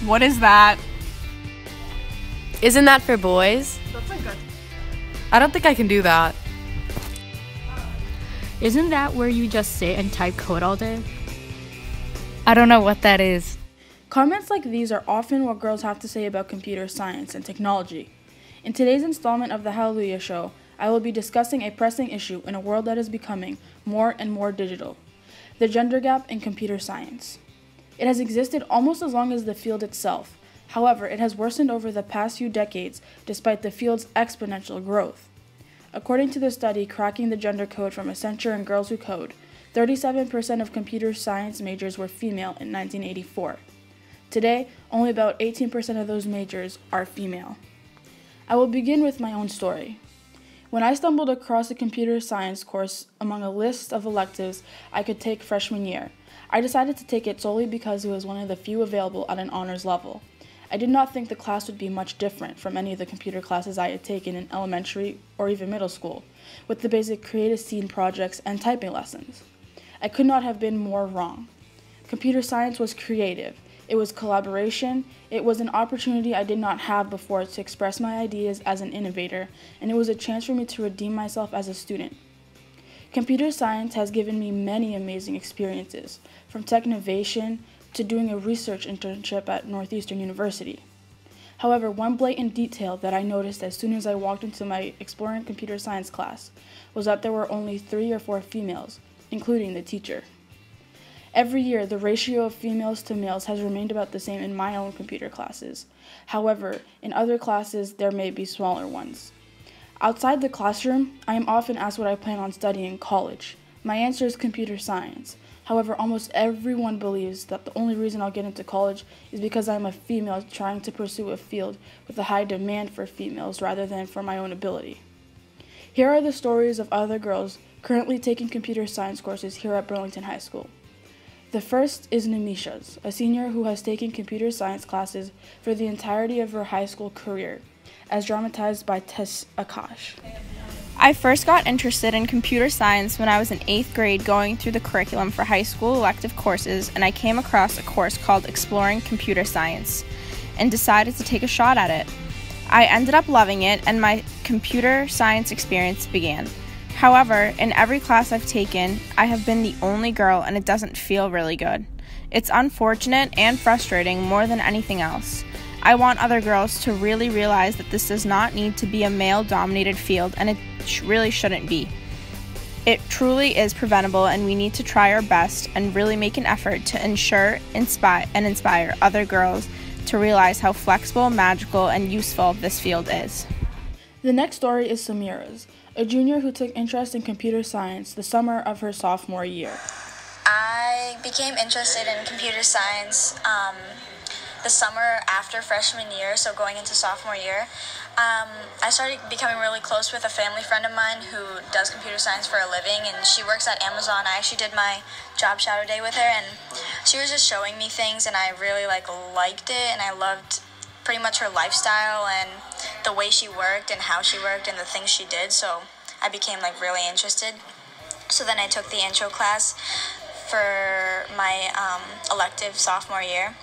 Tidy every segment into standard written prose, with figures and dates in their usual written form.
What is that? Isn't that for boys? That's like good. I don't think I can do that. Isn't that where you just sit and type code all day? I don't know what that is. Comments like these are often what girls have to say about computer science and technology. In today's installment of the Hallelujah Show, I will be discussing a pressing issue in a world that is becoming more and more digital: the gender gap in computer science. It has existed almost as long as the field itself. However, it has worsened over the past few decades despite the field's exponential growth. According to the study Cracking the Gender Code from Accenture and Girls Who Code, 37% of computer science majors were female in 1984. Today, only about 18% of those majors are female. I will begin with my own story. When I stumbled across a computer science course among a list of electives I could take freshman year, I decided to take it solely because it was one of the few available at an honors level. I did not think the class would be much different from any of the computer classes I had taken in elementary or even middle school, with the basic create a scene projects and typing lessons. I could not have been more wrong. Computer science was creative. It was collaboration. It was an opportunity I did not have before to express my ideas as an innovator, and it was a chance for me to redeem myself as a student. Computer science has given me many amazing experiences, from Technovation to doing a research internship at Northeastern University. However, one blatant detail that I noticed as soon as I walked into my Exploring Computer Science class was that there were only 3 or 4 females, including the teacher. Every year, the ratio of females to males has remained about the same in my own computer classes. However, in other classes, there may be smaller ones. Outside the classroom, I am often asked what I plan on studying in college. My answer is computer science. However, almost everyone believes that the only reason I'll get into college is because I'm a female trying to pursue a field with a high demand for females rather than for my own ability. Here are the stories of other girls currently taking computer science courses here at Burlington High School. The first is Nimisha's, a senior who has taken computer science classes for the entirety of her high school career, as dramatized by Tess Akash. I first got interested in computer science when I was in 8th grade going through the curriculum for high school elective courses, and I came across a course called Exploring Computer Science and decided to take a shot at it. I ended up loving it, and my computer science experience began. However, in every class I've taken, I have been the only girl, and it doesn't feel really good. It's unfortunate and frustrating more than anything else. I want other girls to really realize that this does not need to be a male-dominated field, and it really shouldn't be. It truly is preventable, and we need to try our best and really make an effort to inspire other girls to realize how flexible, magical, and useful this field is. The next story is Samira's, a junior who took interest in computer science the summer of her sophomore year. I became interested in computer science the summer after freshman year, so going into sophomore year. I started becoming really close with a family friend of mine who does computer science for a living, and she works at Amazon. I actually did my job shadow day with her, and she was just showing me things, and I really liked it, and I loved pretty much her lifestyle and the way she worked and how she worked and the things she did, so I became really interested. So then I took the intro class for my elective sophomore year.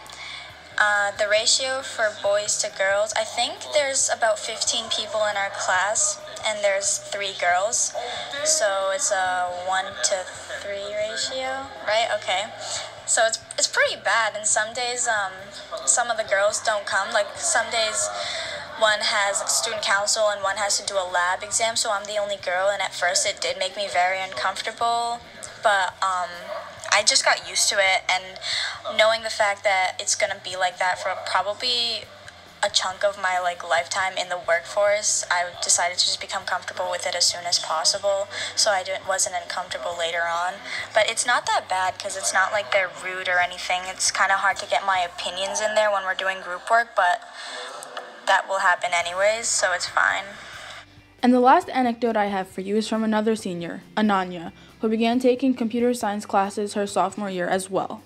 The ratio for boys to girls, I think there's about 15 people in our class, and there's 3 girls, so it's a 1-to-3 ratio, right? Okay. So it's pretty bad, and some days some of the girls don't come. Some days one has student council and one has to do a lab exam, so I'm the only girl, and at first it did make me very uncomfortable, but I just got used to it, and knowing the fact that it's going to be like that for probably a chunk of my lifetime in the workforce, I decided to just become comfortable with it as soon as possible, so I wasn't uncomfortable later on. But it's not that bad because it's not like they're rude or anything. It's kind of hard to get my opinions in there when we're doing group work, but that will happen anyways, so it's fine. And the last anecdote I have for you is from another senior, Ananya, who began taking computer science classes her sophomore year as well.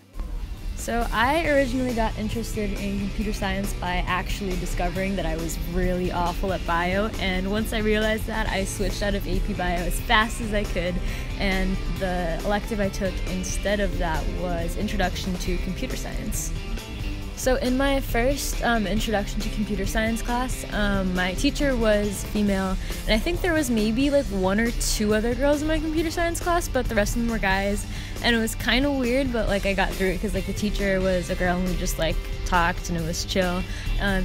So I originally got interested in computer science by actually discovering that I was really awful at bio, and once I realized that, I switched out of AP Bio as fast as I could, and the elective I took instead of that was Introduction to Computer Science. So in my first introduction to computer science class, my teacher was female, and I think there was maybe like 1 or 2 other girls in my computer science class, but the rest of them were guys, and it was kind of weird, but like I got through it because like the teacher was a girl and we just like talked and it was chill.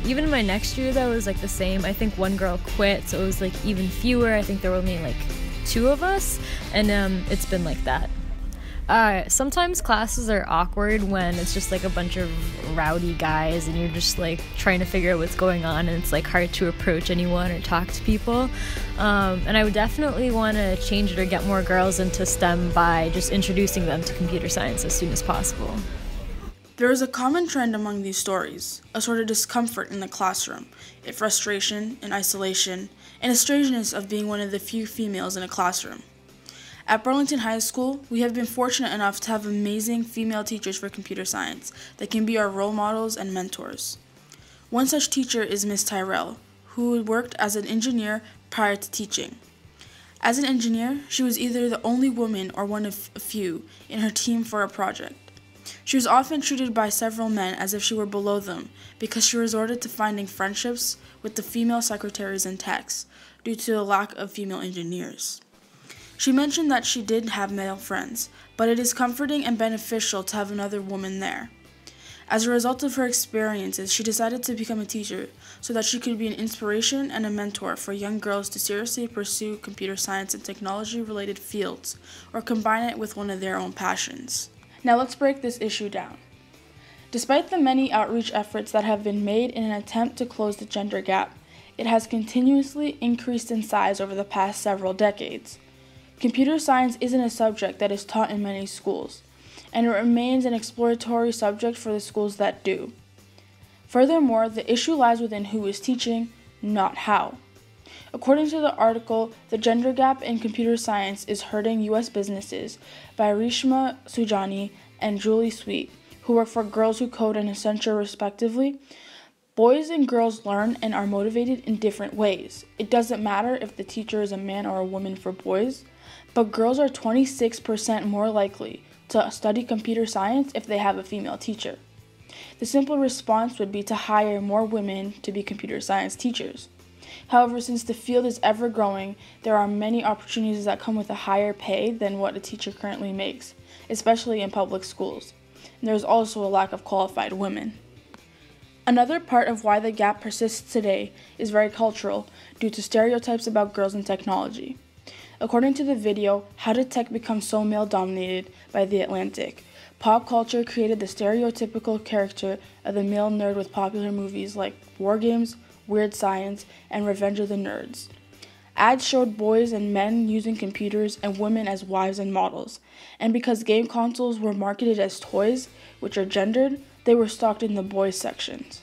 Even in my next year though, it was like the same. I think 1 girl quit, so it was like even fewer. I think there were only like 2 of us, and it's been like that. Sometimes classes are awkward when it's just like a bunch of rowdy guys and you're just like trying to figure out what's going on, and it's like hard to approach anyone or talk to people. And I would definitely want to change it or get more girls into STEM by just introducing them to computer science as soon as possible. There is a common trend among these stories, a sort of discomfort in the classroom, a frustration, an isolation, and a strangeness of being one of the few females in a classroom. At Burlington High School, we have been fortunate enough to have amazing female teachers for computer science that can be our role models and mentors. One such teacher is Ms. Tyrell, who worked as an engineer prior to teaching. As an engineer, she was either the only woman or one of a few in her team for a project. She was often treated by several men as if she were below them because she resorted to finding friendships with the female secretaries and techs due to the lack of female engineers. She mentioned that she did have male friends, but it is comforting and beneficial to have another woman there. As a result of her experiences, she decided to become a teacher so that she could be an inspiration and a mentor for young girls to seriously pursue computer science and technology-related fields or combine it with one of their own passions. Now let's break this issue down. Despite the many outreach efforts that have been made in an attempt to close the gender gap, it has continuously increased in size over the past several decades. Computer science isn't a subject that is taught in many schools, and it remains an exploratory subject for the schools that do. Furthermore, the issue lies within who is teaching, not how. According to the article, The Gender Gap in Computer Science is Hurting U.S. Businesses by Reshma Sujani and Julie Sweet, who work for Girls Who Code and Accenture respectively, boys and girls learn and are motivated in different ways. It doesn't matter if the teacher is a man or a woman for boys, but girls are 26% more likely to study computer science if they have a female teacher. The simple response would be to hire more women to be computer science teachers. However, since the field is ever growing, there are many opportunities that come with a higher pay than what a teacher currently makes, especially in public schools. And there's also a lack of qualified women. Another part of why the gap persists today is very cultural, due to stereotypes about girls in technology. According to the video, How Did Tech Become So Male-Dominated by The Atlantic, pop culture created the stereotypical character of the male nerd with popular movies like War Games, Weird Science, and Revenge of the Nerds. Ads showed boys and men using computers and women as wives and models, and because game consoles were marketed as toys, which are gendered, they were stocked in the boys sections.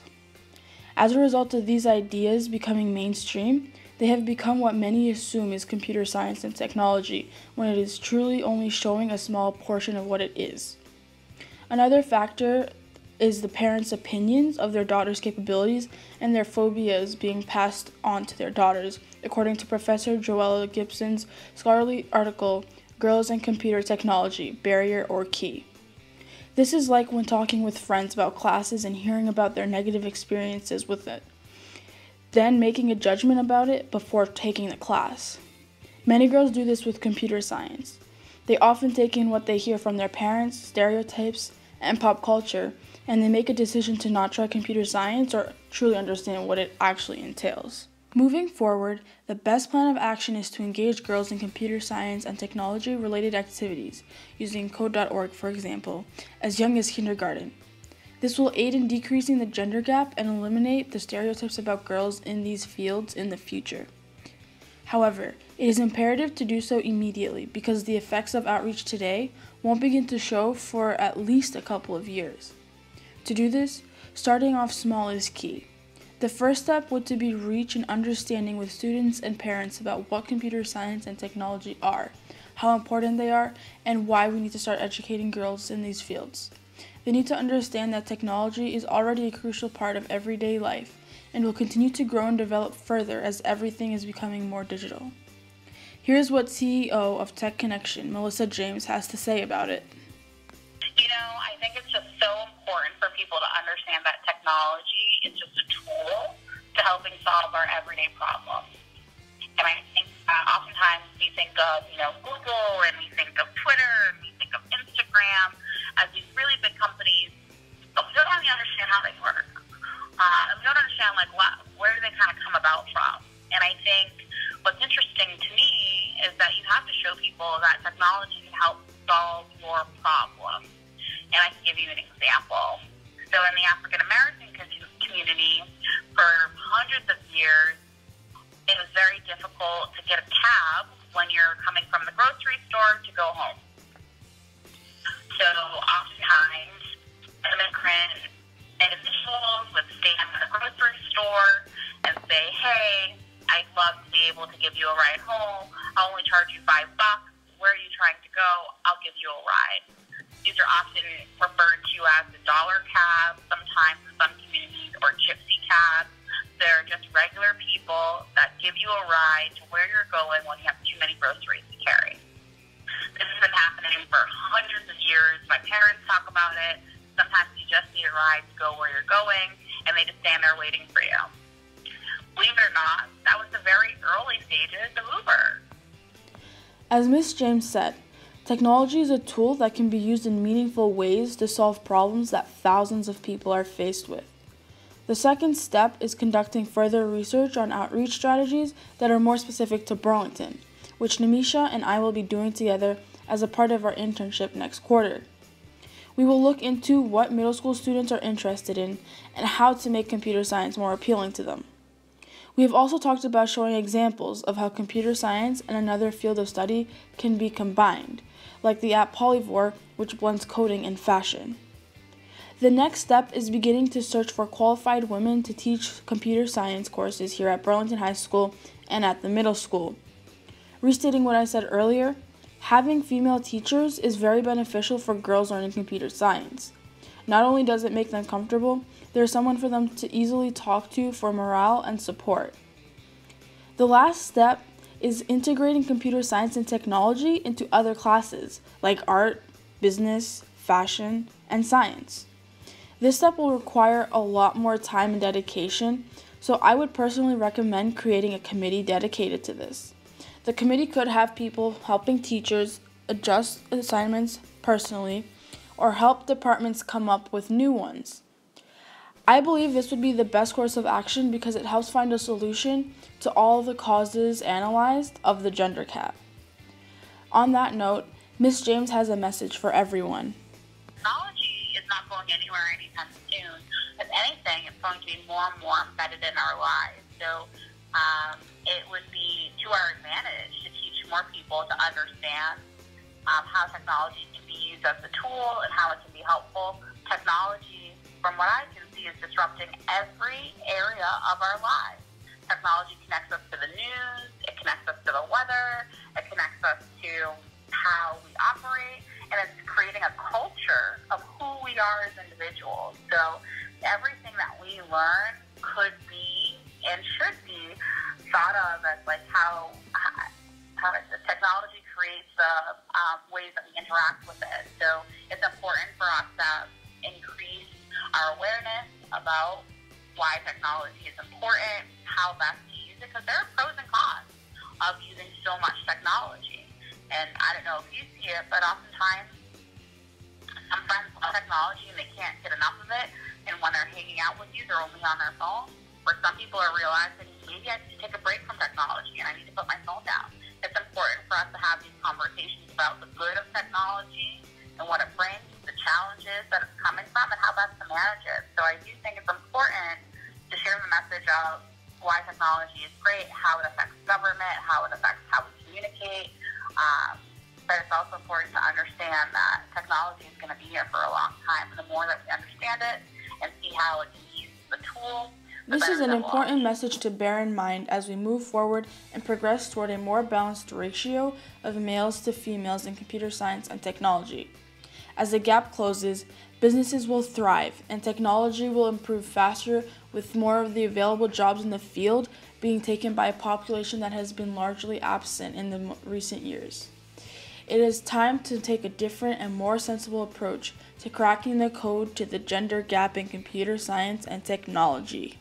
As a result of these ideas becoming mainstream, they have become what many assume is computer science and technology, when it is truly only showing a small portion of what it is. Another factor is the parents' opinions of their daughters' capabilities and their phobias being passed on to their daughters, according to Professor Joella Gibson's scholarly article, Girls and Computer Technology, Barrier or Key. This is like when talking with friends about classes and hearing about their negative experiences with it, then making a judgment about it before taking the class. Many girls do this with computer science. They often take in what they hear from their parents, stereotypes, and pop culture, and they make a decision to not try computer science or truly understand what it actually entails. Moving forward, the best plan of action is to engage girls in computer science and technology-related activities, using Code.org, for example, as young as kindergarten. This will aid in decreasing the gender gap and eliminate the stereotypes about girls in these fields in the future. However, it is imperative to do so immediately because the effects of outreach today won't begin to show for at least a couple of years. To do this, starting off small is key. The first step would to be reach an understanding with students and parents about what computer science and technology are, how important they are, and why we need to start educating girls in these fields. They need to understand that technology is already a crucial part of everyday life and will continue to grow and develop further as everything is becoming more digital. Here's what CEO of Tech Connection, Melissa James, has to say about it. I think it's just so important important for people to understand that technology is just a tool to helping solve our everyday problems. And I think oftentimes we think of, Google, and we think of Twitter, and we think of Instagram as these really big companies, but we don't really understand how they work. And we don't understand, where do they kind of come about from. And I think what's interesting to me is that you have to show people that technology can help solve your problems. And I can give you an example. So in the African American community, for hundreds of years, it was very difficult to get a cab when you're coming from the grocery store to go home. So oftentimes, immigrant individuals would stand at a grocery store and say, hey, I'd love to be able to give you a ride home. I'll only charge you $5. Where are you trying to go? I'll give you a ride. These are often referred to as the dollar cab, sometimes in some communities, or gypsy cabs. They're just regular people that give you a ride to where you're going when you have too many groceries to carry. This has been happening for hundreds of years. My parents talk about it. Sometimes you just need a ride to go where you're going, and they just stand there waiting for you. Believe it or not, that was the very early stages of Uber. As Ms. James said, technology is a tool that can be used in meaningful ways to solve problems that thousands of people are faced with. The second step is conducting further research on outreach strategies that are more specific to Burlington, which Namisha and I will be doing together as a part of our internship next quarter. We will look into what middle school students are interested in and how to make computer science more appealing to them. We have also talked about showing examples of how computer science and another field of study can be combined, like the app Polyvore, which blends coding and fashion. The next step is beginning to search for qualified women to teach computer science courses here at Burlington High School and at the middle school. Restating what I said earlier, having female teachers is very beneficial for girls learning computer science. Not only does it make them comfortable, there's someone for them to easily talk to for morale and support. The last step is integrating computer science and technology into other classes like art, business, fashion, and science. This step will require a lot more time and dedication, so I would personally recommend creating a committee dedicated to this. The committee could have people helping teachers adjust assignments personally or help departments come up with new ones. I believe this would be the best course of action because it helps find a solution to all the causes analyzed of the gender gap. On that note, Ms. James has a message for everyone. Technology is not going anywhere anytime soon. If anything, it's going to be more and more embedded in our lives. So it would be to our advantage to teach more people to understand how technology can be used as a tool and how it can be helpful. Technology, from what I can see, is disrupting every area of our lives. Technology connects us to the news, it connects us to the weather, it connects us to how we operate, and it's creating a culture of who we are as individuals. So everything that we learn could be and should be thought of as how the technology creates the ways that we interact with it. So it's important for us to increase our awareness about why technology is important, how best to use it, because there are pros and cons of using so much technology. And I don't know if you see it, but oftentimes some friends love technology and they can't get enough of it, and when they're hanging out with you, they're only on their phone. Or some people are realizing, maybe I need to take a break from technology and I need to put my phone down. It's important for us to have these conversations about the good of technology and what it brings, the challenges that it's coming from, and how best to manage it. So I do think it's important to share the message of why technology is great, how it affects government, how it affects how we communicate. But it's also important to understand that technology is going to be here for a long time. And the more that we understand it and see how it can use the tool, this is an important message to bear in mind as we move forward and progress toward a more balanced ratio of males to females in computer science and technology. As the gap closes, businesses will thrive and technology will improve faster, with more of the available jobs in the field being taken by a population that has been largely absent in the recent years. It is time to take a different and more sensible approach to cracking the code to the gender gap in computer science and technology.